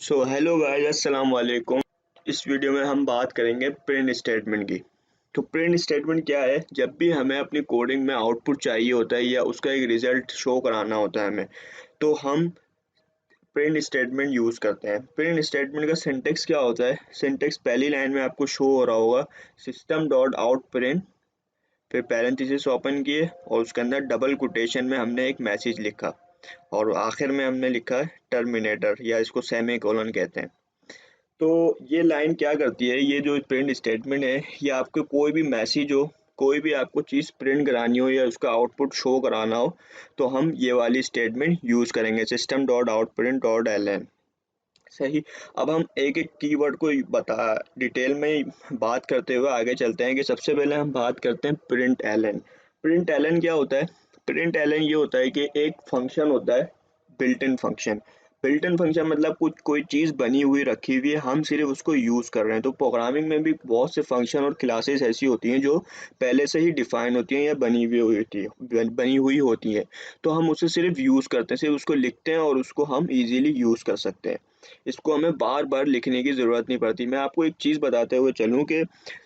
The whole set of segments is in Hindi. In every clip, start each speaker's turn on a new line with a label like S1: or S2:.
S1: हेलो गाइस, अस्सलाम वालेकुम। इस वीडियो में हम बात करेंगे प्रिंट स्टेटमेंट की। तो प्रिंट स्टेटमेंट क्या है? जब भी हमें अपनी कोडिंग में आउटपुट चाहिए होता है या उसका एक रिजल्ट शो कराना होता है हमें, तो हम प्रिंट स्टेटमेंट यूज़ करते हैं। प्रिंट स्टेटमेंट का सिंटेक्स क्या होता है? सिंटेक्स पहली लाइन में आपको शो हो रहा होगा, सिस्टम डॉट आउट प्रिंट, फिर पैरेंथेसिस ओपन किए और उसके अंदर डबल कोटेशन में हमने एक मैसेज लिखा और आखिर में हमने लिखा टर्मिनेटर या इसको सेमी कोलन कहते हैं। तो ये लाइन क्या करती है, ये जो प्रिंट स्टेटमेंट है, ये आपको कोई भी मैसेज हो, कोई भी आपको चीज़ प्रिंट करानी हो या उसका आउटपुट शो कराना हो, तो हम ये वाली स्टेटमेंट यूज़ करेंगे, system dot out print dot L N. सही। अब हम एक एक कीवर्ड को बता डिटेल में बात करते हुए आगे चलते हैं कि सबसे पहले हम बात करते हैं print L N. Print L N क्या होता है? प्रिंट एल एन ये होता है कि एक फंक्शन होता है, built in function. Built in function मतलब कुछ कोई चीज़ बनी हुई रखी हुई है, हम सिर्फ उसको यूज़ कर रहे हैं। तो प्रोग्रामिंग में भी बहुत से फंक्शन और क्लासेस ऐसी होती हैं जो पहले से ही डिफाइन होती हैं या बनी हुई होती है। तो हम उसे सिर्फ यूज़ करते हैं, सिर्फ उसको लिखते हैं और उसको हम इजीली यूज़ कर सकते हैं। इसको हमें बार बार लिखने की ज़रूरत नहीं पड़ती। मैं आपको एक चीज़ बताते हुए चलूँ कि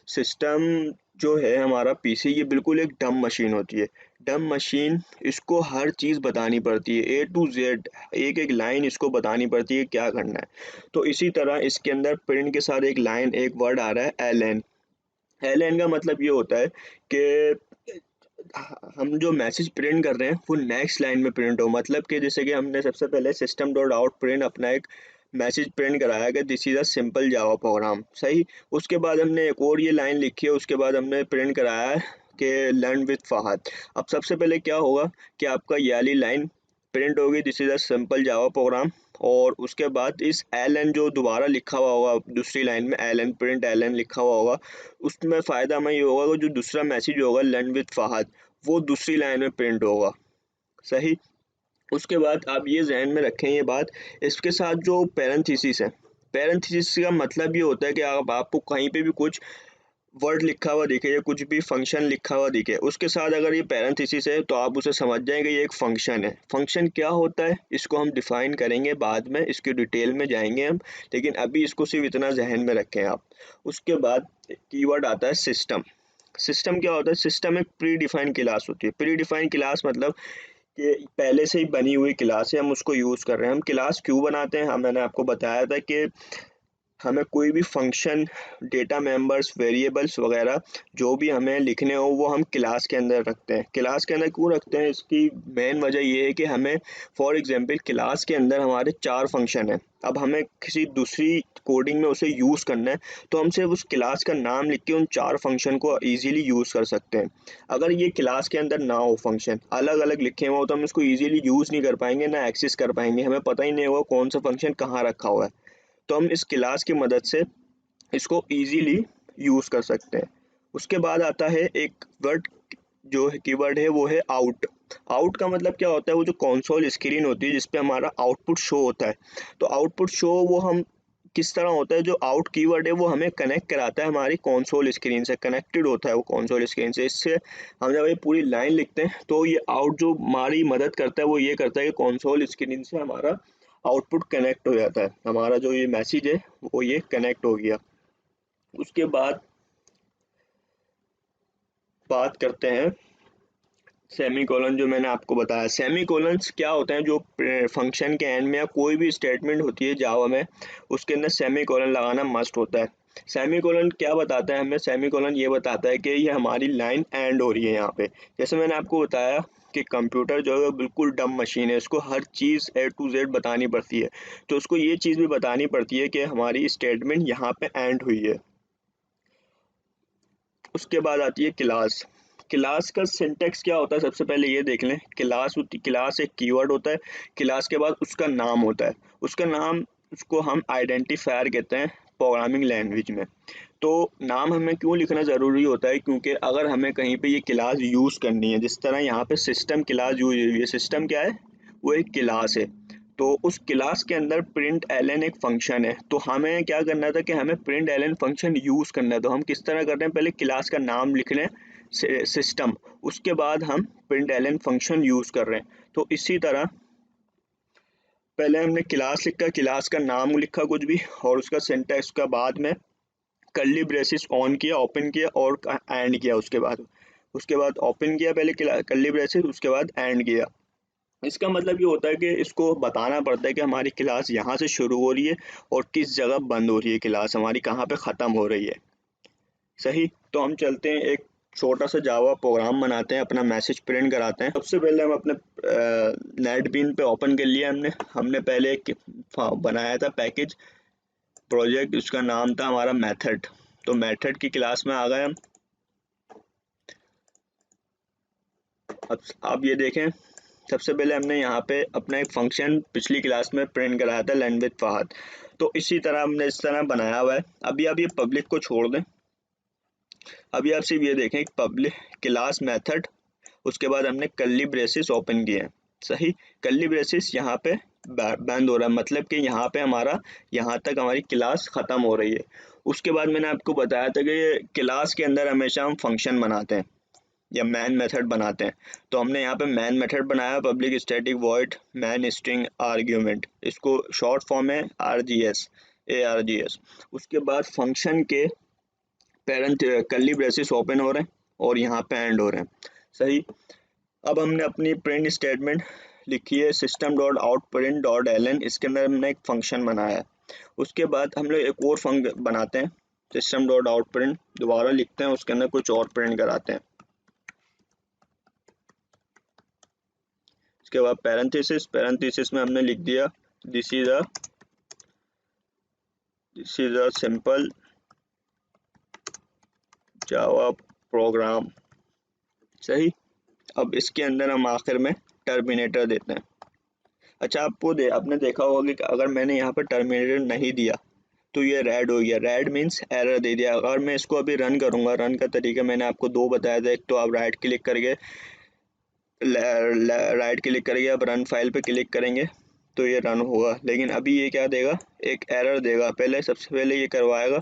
S1: सिस्टम जो है हमारा पीसी, ये बिल्कुल एक डम मशीन होती है। डम मशीन, इसको हर चीज़ बतानी पड़ती है, ए टू जेड, एक एक लाइन इसको बतानी पड़ती है क्या करना है। तो इसी तरह इसके अंदर प्रिंट के साथ एक लाइन, एक वर्ड आ रहा है एल एन। एल एन का मतलब ये होता है कि हम जो मैसेज प्रिंट कर रहे हैं वो नेक्स्ट लाइन में प्रिंट हो। मतलब कि जैसे कि हमने सबसे पहले सिस्टम डॉट आउट प्रिंट अपना एक मैसेज प्रिंट कराया कि this is a simple Java program. सही। उसके बाद हमने एक और ये लाइन लिखी है, उसके बाद हमने प्रिंट कराया है कि लर्न विद फहद। अब सबसे पहले क्या होगा कि आपका ये वाली लाइन प्रिंट होगी, this is a simple Java program, और उसके बाद इस एल एन जो दोबारा लिखा हुआ होगा दूसरी लाइन में, L N print L N लिखा हुआ होगा, उसमें फ़ायदा हमें ये होगा कि जो दूसरा मैसेज होगा लर्न विद फहद, वो दूसरी लाइन में प्रिंट होगा। सही। उसके बाद आप ये ज़हन में रखें ये बात, इसके साथ जो पैरेंथेसिस है, पैरेंथेसिस का मतलब ये होता है कि आप आपको कहीं पे भी कुछ वर्ड लिखा हुआ दिखे या कुछ भी फंक्शन लिखा हुआ दिखे, उसके साथ अगर ये पैरेंथेसिस है तो आप उसे समझ जाएं कि ये एक फंक्शन है। फंक्शन क्या होता है इसको हम डिफाइन करेंगे बाद में, इसकी डिटेल में जाएंगे हम, लेकिन अभी इसको सिर्फ इतना जहन में रखें आप। उसके बाद कीवर्ड आता है सिस्टम। सिस्टम क्या होता है? सिस्टम एक प्री डिफाइंड क्लास होती है। प्री डिफाइंड क्लास मतलब कि पहले से ही बनी हुई क्लास है, हम उसको यूज़ कर रहे हैं। हम क्लास क्यों बनाते हैं? मैंने आपको बताया था कि हमें कोई भी फंक्शन, डेटा मेंबर्स, वेरिएबल्स वगैरह जो भी हमें लिखने हो वो हम क्लास के अंदर रखते हैं। क्लास के अंदर क्यों रखते हैं? इसकी मेन वजह ये है कि हमें, फॉर एग्जांपल, क्लास के अंदर हमारे 4 फंक्शन हैं। अब हमें किसी दूसरी कोडिंग में उसे यूज़ करना है, तो हम सिर्फ उस क्लास का नाम लिख के उन 4 फंक्शन को ईज़िली यूज़ कर सकते हैं। अगर ये क्लास के अंदर ना हो, फंक्शन अलग-अलग लिखे हुए हो, तो हम इसको ईज़िली यूज़ नहीं कर पाएँगे, ना एक्सेस कर पाएँगे। हमें पता ही नहीं होगा कौन सा फंक्शन कहाँ रखा हुआ है। तो हम इस क्लास की मदद से इसको इजीली यूज़ कर सकते हैं। उसके बाद आता है एक वर्ड, जो कीवर्ड है वो है आउट। आउट का मतलब क्या होता है? वो जो कंसोल स्क्रीन होती है जिस पे हमारा आउटपुट शो होता है। तो आउटपुट शो वो हम किस तरह होता है? जो आउट कीवर्ड है वो हमें कनेक्ट कराता है हमारी कंसोल स्क्रीन से, कनेक्टेड होता है वो कंसोल स्क्रीन से। इससे हम जब ये पूरी लाइन लिखते हैं तो ये आउट जो हमारी मदद करता है वो ये करता है कि कंसोल स्क्रीन से हमारा आउटपुट कनेक्ट हो जाता है, हमारा जो ये मैसेज है वो ये कनेक्ट हो गया। उसके बाद बात करते हैं सेमी कोलन, जो मैंने आपको बताया। सेमी कोलन्स क्या होते हैं? जो फंक्शन के एंड में या कोई भी स्टेटमेंट होती है जावा में, उसके अंदर सेमी कोलन लगाना मस्ट होता है। सेमी कोलन क्या बताता है हमें? सेमी कोलन ये बताता है कि ये हमारी लाइन एंड हो रही है यहाँ पे। जैसे मैंने आपको बताया कि कंप्यूटर जो है बिल्कुल डम मशीन है, इसको हर चीज़ ए टू जेड बतानी पड़ती है। तो उसको ये चीज़ भी बतानी पड़ती है कि हमारी स्टेटमेंट यहाँ पे एंड हुई है। उसके बाद आती है क्लास। क्लास का सिंटेक्स क्या होता है? सबसे पहले ये देख लें। क्लास एक कीवर्ड होता है। क्लास के बाद उसका नाम होता है। उसका नाम, उसको हम आइडेंटिफायर कहते हैं प्रोग्रामिंग लैंग्वेज में। तो नाम हमें क्यों लिखना ज़रूरी होता है? क्योंकि अगर हमें कहीं पे ये क्लास यूज़ करनी है, जिस तरह यहाँ पे सिस्टम क्लास यूज हुई है, सिस्टम क्या है? वो एक क्लास है। तो उस क्लास के अंदर प्रिंट एलन एक फंक्शन है। तो हमें क्या करना था कि हमें प्रिंट एलन फंक्शन यूज़ करना है। तो हम किस तरह कर रहे हैं? पहले क्लास का नाम लिख लें, सिस्टम, उसके बाद हम प्रिंट एलन फंक्शन यूज़ कर रहे हैं। तो इसी तरह पहले हमने क्लास लिखा, क्लास का नाम लिखा कुछ भी और उसका सिंटैक्स का बाद में कर्ली ब्रेसेस ऑन किया, ओपन किया और एंड किया। उसके बाद ओपन किया पहले कर्ली ब्रेसेस, उसके बाद एंड किया। इसका मतलब ये होता है कि इसको बताना पड़ता है कि हमारी क्लास यहाँ से शुरू हो रही है और किस जगह बंद हो रही है, क्लास हमारी कहाँ पे ख़त्म हो रही है। सही, तो हम चलते हैं एक छोटा सा जावा प्रोग्राम बनाते हैं, अपना मैसेज प्रिंट कराते हैं। सबसे पहले हम अपने नेट बीन पे ओपन कर लिया हमने पहले एक बनाया था पैकेज प्रोजेक्ट, उसका नाम था हमारा मेथड। तो मेथड की क्लास में आ गए हम। अब ये देखें, सबसे पहले हमने यहाँ पे अपना एक फंक्शन पिछली क्लास में प्रिंट कराया था लर्न विद फहद। तो इसी तरह हमने इस तरह बनाया हुआ है। अभी आप ये पब्लिक को छोड़ दें, अभी आप सिर्फ ये देखें पब्लिक क्लास मेथड, उसके बाद हमने कर्ली ब्रेसेस ओपन किए हैं। सही, कर्ली ब्रेसेस यहाँ पे बंद हो रहा है, मतलब कि यहाँ पे हमारा यहाँ तक हमारी क्लास ख़त्म हो रही है। उसके बाद मैंने आपको बताया था कि क्लास के अंदर हमेशा हम फंक्शन बनाते हैं या मैन मेथड बनाते हैं। तो हमने यहाँ पे मैन मेथड बनाया, public static void main string argument, इसको शॉर्ट फॉर्म है ARGS। उसके बाद फंक्शन के पेरेंट कर्ली ब्रेसेस ओपन हो रहे हैं और यहाँ पे एंड हो रहे हैं। सही, अब हमने अपनी प्रिंट स्टेटमेंट लिखी है system dot out print dot L, इसके अंदर हमने एक फंक्शन बनाया है। उसके बाद हम लोग एक और फंक्शन बनाते हैं सिस्टम डॉट आउट प्रिंट, दोबारा लिखते हैं, उसके अंदर कुछ और प्रिंट कराते हैं। उसके बाद पैरेंथेसिस में हमने लिख दिया this is a simple Java program. सही, अब इसके अंदर हम आखिर में टर्मिनेटर देते हैं। अच्छा, आपने देखा होगा कि अगर मैंने यहाँ पर टर्मिनेटर नहीं दिया तो ये रेड हो गया, रेड मीन्स एरर दे दिया। अगर मैं इसको अभी रन करूँगा, रन का तरीका मैंने आपको दो बताया था। एक तो आप राइट क्लिक करके आप रन फाइल पे क्लिक करेंगे तो ये रन होगा, लेकिन अभी ये क्या देगा, एक एरर देगा। सबसे पहले ये करवाएगा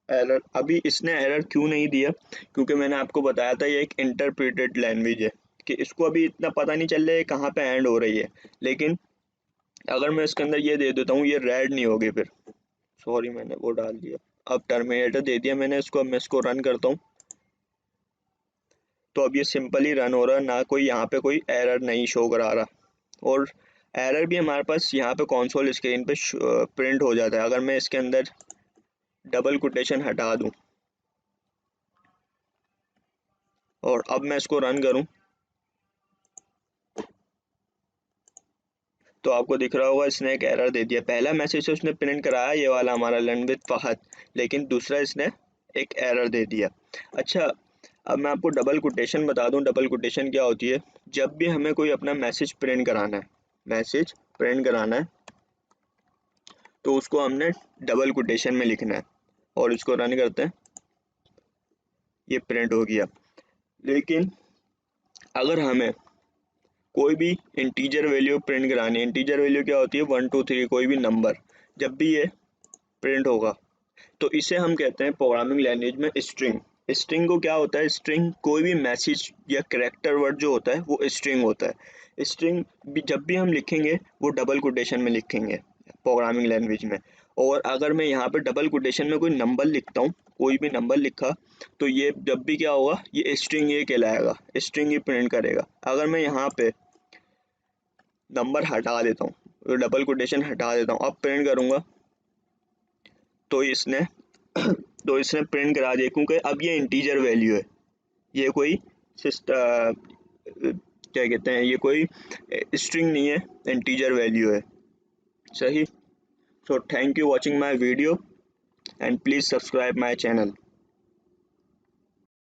S1: एरर। अभी इसने एरर क्यों नहीं दिया, क्योंकि मैंने आपको बताया था ये एक इंटरप्रेटेड लैंग्वेज है कि इसको अभी इतना पता नहीं चल रहा है कहाँ पे एंड हो रही है। लेकिन अगर मैं इसके अंदर ये दे देता हूँ, ये रेड नहीं होगी फिर, सॉरी मैंने वो डाल दिया। अब टर्मिनेटर दे दिया मैंने इसको, अब मैं इसको रन करता हूँ तो अब ये सिंपल ही रन हो रहा है, ना कोई यहाँ पे कोई एरर नहीं शो करा रहा। और एरर भी हमारे पास यहाँ पे कंसोल स्क्रीन पे प्रिंट हो जाता है। अगर मैं इसके अंदर डबल कोटेशन हटा दूँ और अब मैं इसको रन करूँ तो आपको दिख रहा होगा इसने एक एरर दे दिया। पहला मैसेज से उसने प्रिंट कराया ये वाला हमारा लर्न विद फहद, लेकिन दूसरा इसने एक एरर दे दिया। अच्छा, अब मैं आपको डबल कोटेशन बता दूं। डबल कोटेशन क्या होती है, जब भी हमें कोई अपना मैसेज प्रिंट कराना है तो उसको हमने डबल कोटेशन में लिखना है और इसको रन करते हैं, ये प्रिंट हो गया। लेकिन अगर हमें कोई भी इंटीजर वैल्यू प्रिंट करानी है, इंटीजर वैल्यू क्या होती है 1 2 3, कोई भी नंबर, जब भी ये प्रिंट होगा तो इसे हम कहते हैं प्रोग्रामिंग लैंग्वेज में स्ट्रिंग। स्ट्रिंग को क्या होता है, स्ट्रिंग कोई भी मैसेज या कैरेक्टर वर्ड जो होता है वो स्ट्रिंग होता है। स्ट्रिंग भी जब भी हम लिखेंगे वो डबल कोटेशन में लिखेंगे प्रोग्रामिंग लैंग्वेज में। और अगर मैं यहाँ पे डबल कोटेशन में कोई नंबर लिखता हूँ, कोई भी नंबर लिखा, तो ये जब भी क्या होगा, ये स्ट्रिंग ये कहलाएगा, स्ट्रिंग ही प्रिंट करेगा। अगर मैं यहाँ पे नंबर हटा देता हूँ, डबल कोटेशन हटा देता हूँ, अब प्रिंट करूँगा तो इसने तो इसने प्रिंट करा दिया, क्योंकि अब ये इंटीजर वैल्यू है, ये कोई क्या कहते हैं, ये कोई स्ट्रिंग नहीं है, इंटीजर वैल्यू है। सही, so thank you watching my video and please subscribe my channel.